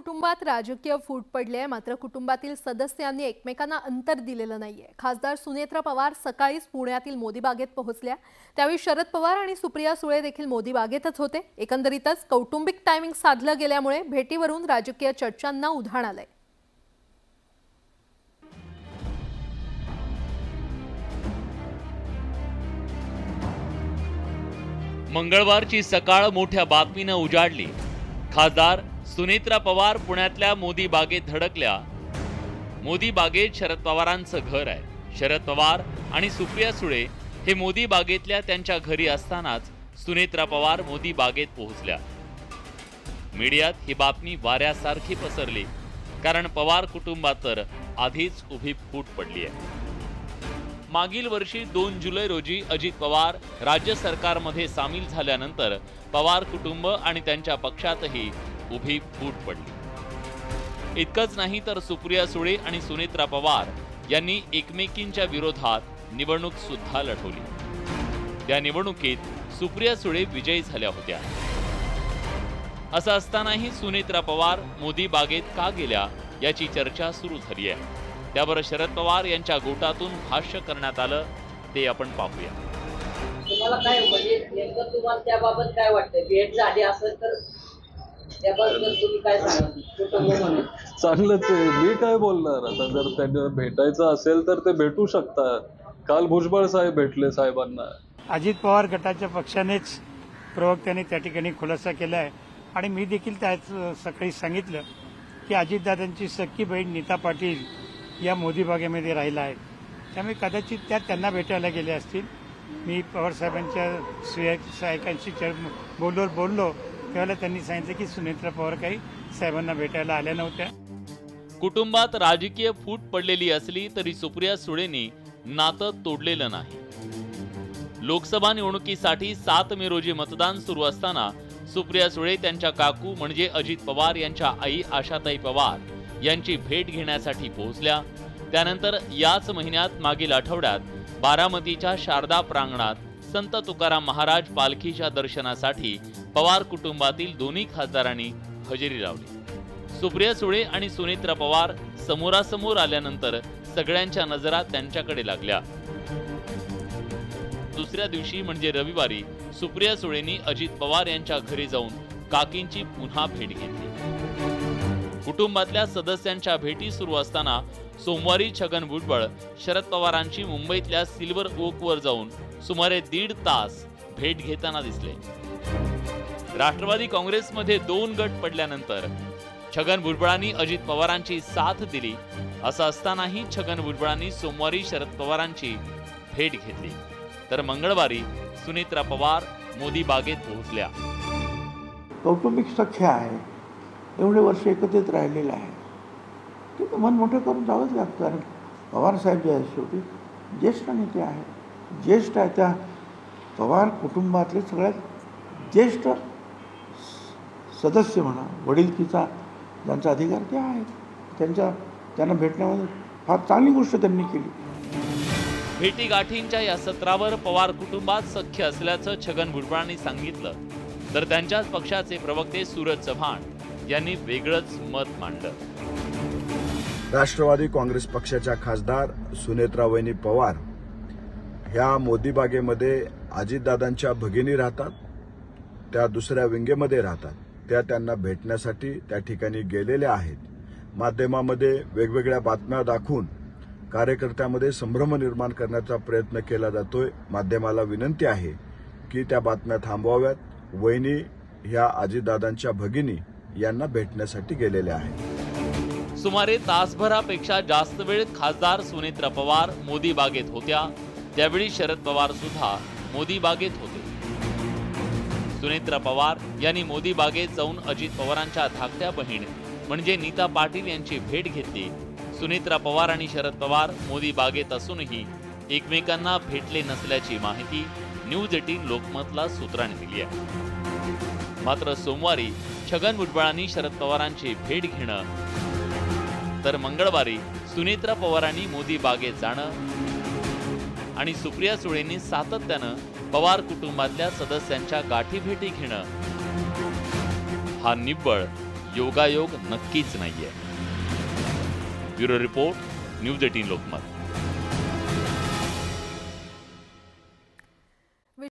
कुटुंबात राजकीय फूट पडली आहे, मात्र कुटुंबातील सदस्यांनी एकमेकांना अंतर दिलेलं नाहीये। खासदार सुनेत्रा पवार सकाळीच पुण्यातील मोदी बागेत पोहोचल्या। त्यावेळी शरद पवार आणि सुप्रिया सुळे देखील मोदी बागेतच होते। एकंदरीतच कौटुंबिक टायमिंग साधलं गेल्यामुळे भेटीवरून राजकीय चर्चांना उधाण आलंय। मंगळवारची सकाळ मोठ्या बातमीने उजाडली। खासदार सुनेत्रा पवार पुण्यातल्या मोदी बागेत धडकल्या। मोदी बागेत शरद पवारांचं घर आहे। शरद पवार आणि सुप्रिया सुळे हे मोदी बागेतल्या त्यांच्या घरी असतानाच सुनेत्रा पवार मोदी बागेत पोहोचल्या। मीडियात ही बातमी वाऱ्यासारखी पसरली, कारण पवार कुटुंबात तर आधीच उभी फूट पडली आहे। मागील वर्षी 2 जुलै रोजी अजित पवार राज्य सरकारमध्ये सामील झाल्यानंतर पवार कुटुंब आणि त्यांच्या पक्षातही उभी फूट पडली। इतकंच नाही तर सुप्रिया सुळे आणि सुनेत्रा पवार यांनी एकमेकींच्या विरोधात निवडणूक सुद्धा लढवली। त्या निवडणुकीत सुप्रिया सुळे विजयी झाल्या होत्या। असं असतानाही सुनेत्रा पवार मोदी बागेत का गेल्या याची चर्चा सुरू झाली आहे। त्यावर शरद पवार यांच्या गोटातून भाष्य करण्यात आलं, ते आपण पाहूया। तुम्हाला काय म्हणजे नेमकं तुम्हाला त्याबाबत काय वाटतं? भेट झाली असेल तर त्याबद्दल तुम्ही काय सांगाल? कुटुंब म्हणून चांगलंच आहे, मी काय बोलणार आता। जर त्यांना भेटायचं असेल तर ते भेटू शकतात। काल भुजबळ साहेब भेटले साहेबांना। अजित पवार गटाच्या पक्षानेच प्रवक्त्यांनी त्या ठिकाणी खुलासा केला आहे आणि मी देखील त्याच सकाळी सांगितलं की अजितदादांची सख्खी बहीण नीता पाटील या मोदी बागेमध्ये राहिला आहे, त्यामुळे कदाचित त्या त्यांना भेटायला गेले असतील। मी पवार साहेबांच्या सहायकांशी बोललो त्यावेळेला त्यांनी सांगितलं की सुनेत्रा पवार काही साहेबांना भेटायला आल्या नव्हत्या। कुटुंबात राजकीय फूट पडलेली असली तरी सुप्रिया सुळेंनी नातं तोडलेलं नाही। लोकसभा निवडणुकीसाठी 7 मे रोजी मतदान सुरू असताना सुप्रिया सुळे त्यांच्या काकू म्हणजे अजित पवार यांच्या आई आशाताई पवार यांची भेट घेण्यासाठी पोहोचल्या। त्यानंतर याच महिन्यात मागील आठवड्यात बारामतीच्या शारदा प्रांगणात संत तुकाराम महाराज पालखीच्या दर्शनासाठी पवार कुटुंबातील दोन्ही खासदारांनी हजेरी लावली। सुप्रिया सुळे आणि सुनेत्रा पवार समोरासमोर आल्यानंतर सगळ्यांच्या नजरा त्यांच्याकडे लागल्या। दुसऱ्या दिवशी म्हणजे रविवारी सुप्रिया सुळेंनी अजित पवार यांच्या घरी जाऊन काकींची पुन्हा भेट घेतली। कुटुंबातल्या सदस्यांच्या भेटी सुरू असताना सोमवारी छगन भुजबळ शरद पवारांची मुंबईतल्या सिल्वर ओकवर जाऊन सुमारे 1.5 तास भेट घेताना दिसले। राष्ट्रवादी काँग्रेसमध्ये 2 गट पडल्यानंतर छगन भुजबळांनी अजित पवारांची साथ दिली। असं असतानाही छगन भुजबळांनी सोमवारी शरद पवारांची भेट घेतली, तर मंगळवारी सुनेत्रा पवार मोदी बागेत पोहोचल्या। कौटुंबिक सख्य आहे, एवढे वर्ष एकत्रित राहिलेलं आहे, ते मन मोठं करून जावंच लागतं। कारण पवारसाहेब जे आहेत शेवटी ज्येष्ठ नेते आहेत, ज्येष्ठ आहे त्या पवार कुटुंबातले सगळ्यात ज्येष्ठ सदस्य म्हणा, वडीलकीचा ज्यांचा अधिकार ते आहेत, त्यांना भेटण्यामध्ये फार चांगली गोष्ट त्यांनी केली। भेटीगाठींच्या या सत्रावर पवार कुटुंबात सख्य असल्याचं छगन भुजबळांनी सांगितलं, तर त्यांच्याच पक्षाचे प्रवक्ते सूरज चव्हाण यांनी वेगळंच मत मांडलं। राष्ट्रवादी काँग्रेस पक्षाच्या खासदार सुनेत्रावहिनी पवार ह्या मोदी बागेमध्ये अजितदादांच्या भगिनी राहतात, त्या दुसऱ्या विंगेमध्ये राहतात, त्या त्यांना भेटण्यासाठी त्या ठिकाणी गेलेल्या आहेत। माध्यमामध्ये वेगवेगळ्या बातम्या दाखवून कार्यकर्त्यामध्ये संभ्रम निर्माण करण्याचा प्रयत्न केला जातोय। माध्यमाला विनंती आहे की त्या बातम्या थांबवाव्यात। वहिनी ह्या अजितदादांच्या भगिनी यांना भेटण्यासाठी गेलेल्या आहेत। सुमारे तासभरापेक्षा जास्त वेळ खासदार सुनेत्रा पवार मोदी बागेत होत्या। त्यावेळी शरद पवार सुद्धा मोदी बागेत होते। सुनेत्रा पवार यांनी मोदी बागेत जाऊन अजित पवारांच्या धाकट्या बहीण म्हणजे नीता पाटील यांची भेट घेतली। सुनेत्रा पवार आणि शरद पवार मोदी बागेत असूनही एकमेकांना भेटले नसल्याची माहिती न्यूज 18 लोकमतला सूत्रांनी दिली आहे। मात्र सोमवारी छगन भुजबळांनी शरद पवारांची भेट घेणं, तर मंगळवारी सुनेत्रा पवारांनी मोदी बागेत जाणं आणि सुप्रिया सुळेंनी सातत्यानं पवार कुटुंबातल्या सदस्यांच्या गाठीभेटी घेणं हा निव्वळ योगायोग नक्कीच नाहीये. Bureau report, news 18 Lokmat.